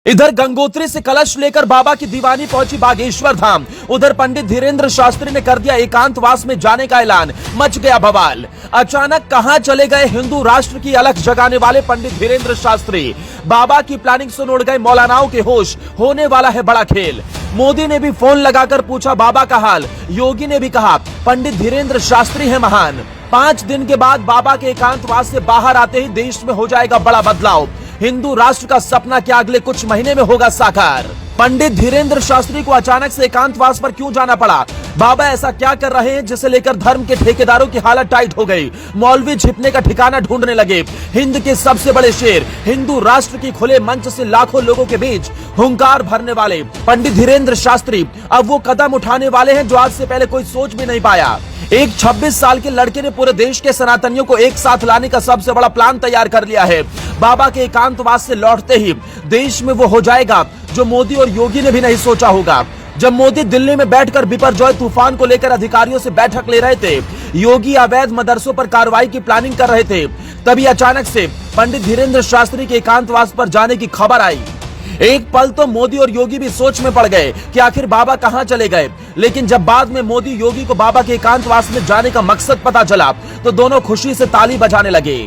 इधर गंगोत्री से कलश लेकर बाबा की दीवानी पहुंची बागेश्वर धाम। उधर पंडित धीरेन्द्र शास्त्री ने कर दिया एकांतवास में जाने का ऐलान। मच गया बवाल। अचानक कहां चले गए हिंदू राष्ट्र की अलख जगाने वाले पंडित धीरेन्द्र शास्त्री। बाबा की प्लानिंग सुन उड़ गए मौलानाओं के होश। होने वाला है बड़ा खेल। मोदी ने भी फोन लगाकर पूछा बाबा का हाल। योगी ने भी कहा पंडित धीरेन्द्र शास्त्री है महान। 5 दिन के बाद बाबा के एकांतवास से बाहर आते ही देश में हो जाएगा बड़ा बदलाव। हिंदू राष्ट्र का सपना क्या अगले कुछ महीने में होगा साकार। पंडित धीरेन्द्र शास्त्री को अचानक से एकांतवास पर क्यों जाना पड़ा? बाबा ऐसा क्या कर रहे हैं जिसे लेकर धर्म के ठेकेदारों की हालत टाइट हो गई। मौलवी छिपने का ठिकाना ढूंढने लगे। हिंद के सबसे बड़े शेर हिंदू राष्ट्र की खुले मंच से लाखों लोगों के बीच हुंकार भरने वाले पंडित धीरेन्द्र शास्त्री अब वो कदम उठाने वाले हैं जो आज से पहले कोई सोच भी नहीं पाया। एक 26 साल के लड़के ने पूरे देश के सनातनियों को एक साथ लाने का सबसे बड़ा प्लान तैयार कर लिया है। बाबा के एकांतवास से लौटते ही देश में वो हो जाएगा जो मोदी और योगी ने भी नहीं सोचा होगा। जब मोदी दिल्ली में बैठकर बिपरजॉय तूफान को लेकर अधिकारियों से बैठक ले रहे थे, योगी अवैध मदरसों पर कार्रवाई की प्लानिंग कर रहे थे, तभी अचानक से पंडित धीरेन्द्र शास्त्री के एकांतवास पर जाने की खबर आई। एक पल तो मोदी और योगी भी सोच में पड़ गए कि आखिर बाबा कहां चले गए, लेकिन जब बाद में मोदी योगी को बाबा के एकांतवास में जाने का मकसद पता चला तो दोनों खुशी से ताली बजाने लगे।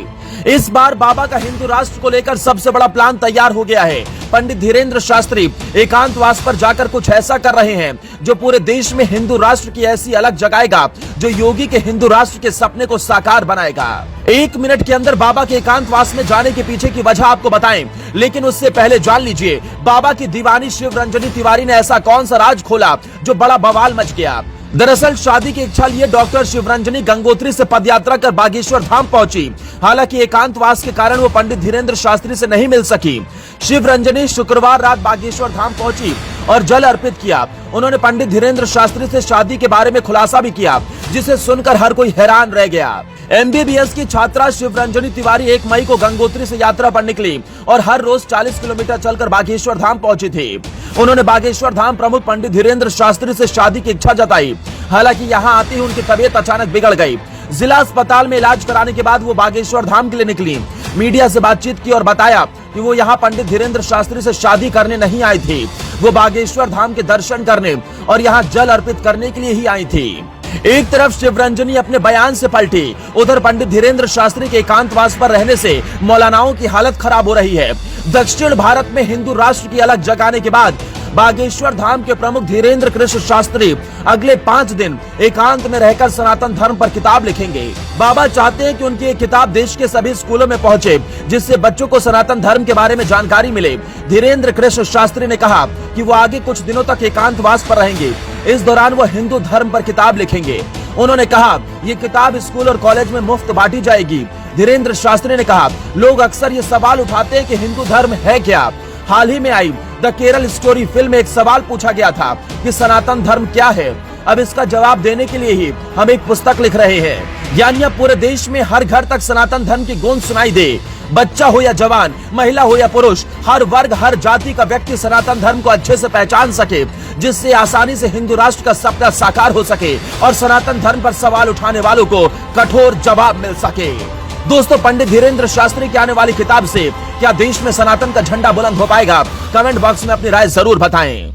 इस बार बाबा का हिंदू राष्ट्र को लेकर सबसे बड़ा प्लान तैयार हो गया है। पंडित धीरेन्द्र शास्त्री एकांतवास पर जाकर कुछ ऐसा कर रहे हैं जो पूरे देश में हिंदू राष्ट्र की ऐसी अलग जगाएगा जो योगी के हिंदू राष्ट्र के सपने को साकार बनाएगा। 1 मिनट के अंदर बाबा के एकांतवास में जाने के पीछे की वजह आपको बताएं, लेकिन उससे पहले जान लीजिए बाबा की दीवानी शिवरंजनी तिवारी ने ऐसा कौन सा राज खोला जो बड़ा बवाल मच गया। दरअसल शादी की इच्छा लिए डॉक्टर शिवरंजनी गंगोत्री से पदयात्रा कर बागेश्वर धाम पहुंची। हालांकि एकांतवास के कारण वो पंडित धीरेन्द्र शास्त्री से नहीं मिल सकी। शिवरंजनी शुक्रवार रात बागेश्वर धाम पहुंची और जल अर्पित किया। उन्होंने पंडित धीरेन्द्र शास्त्री से शादी के बारे में खुलासा भी किया, जिसे सुनकर हर कोई हैरान रह गया। MBBS की छात्रा शिवरंजनी तिवारी 1 मई को गंगोत्री से यात्रा पर निकली और हर रोज 40 किलोमीटर चलकर बागेश्वर धाम पहुंची थी। उन्होंने बागेश्वर धाम प्रमुख पंडित धीरेन्द्र शास्त्री से शादी की इच्छा जताई। हालांकि यहां आते ही उनकी तबीयत अचानक बिगड़ गई। जिला अस्पताल में इलाज कराने के बाद वो बागेश्वर धाम के लिए निकली। मीडिया से बातचीत की और बताया कि वो यहाँ पंडित धीरेन्द्र शास्त्री से शादी करने नहीं आई थी, वो बागेश्वर धाम के दर्शन करने और यहाँ जल अर्पित करने के लिए ही आई थी। एक तरफ शिवरंजनी अपने बयान से पलटी, उधर पंडित धीरेन्द्र शास्त्री के एकांतवास पर रहने से मौलानाओं की हालत खराब हो रही है। दक्षिण भारत में हिंदू राष्ट्र की अलग जगाने के बाद बागेश्वर धाम के प्रमुख धीरेन्द्र कृष्ण शास्त्री अगले 5 दिन एकांत में रहकर सनातन धर्म पर किताब लिखेंगे। बाबा चाहते हैं कि उनकी ये किताब देश के सभी स्कूलों में पहुंचे, जिससे बच्चों को सनातन धर्म के बारे में जानकारी मिले। धीरेन्द्र कृष्ण शास्त्री ने कहा कि वो आगे कुछ दिनों तक एकांतवास पर रहेंगे। इस दौरान वो हिंदू धर्म पर किताब लिखेंगे। उन्होंने कहा ये किताब स्कूल और कॉलेज में मुफ्त बांटी जाएगी। धीरेन्द्र शास्त्री ने कहा लोग अक्सर ये सवाल उठाते हैं कि हिंदू धर्म है क्या। हाल ही में I the Kerala story film में एक सवाल पूछा गया था कि सनातन धर्म क्या है। अब इसका जवाब देने के लिए ही हम एक पुस्तक लिख रहे हैं, यानी अब पूरे देश में हर घर तक सनातन धर्म की गूंज सुनाई दे। बच्चा हो या जवान, महिला हो या पुरुष, हर वर्ग हर जाति का व्यक्ति सनातन धर्म को अच्छे से पहचान सके, जिससे आसानी से हिंदू राष्ट्र का सपना साकार हो सके और सनातन धर्म पर सवाल उठाने वालों को कठोर जवाब मिल सके। दोस्तों, पंडित धीरेन्द्र शास्त्री की आने वाली किताब से क्या देश में सनातन का झंडा बुलंद हो पाएगा? कमेंट बॉक्स में अपनी राय जरूर बताएं।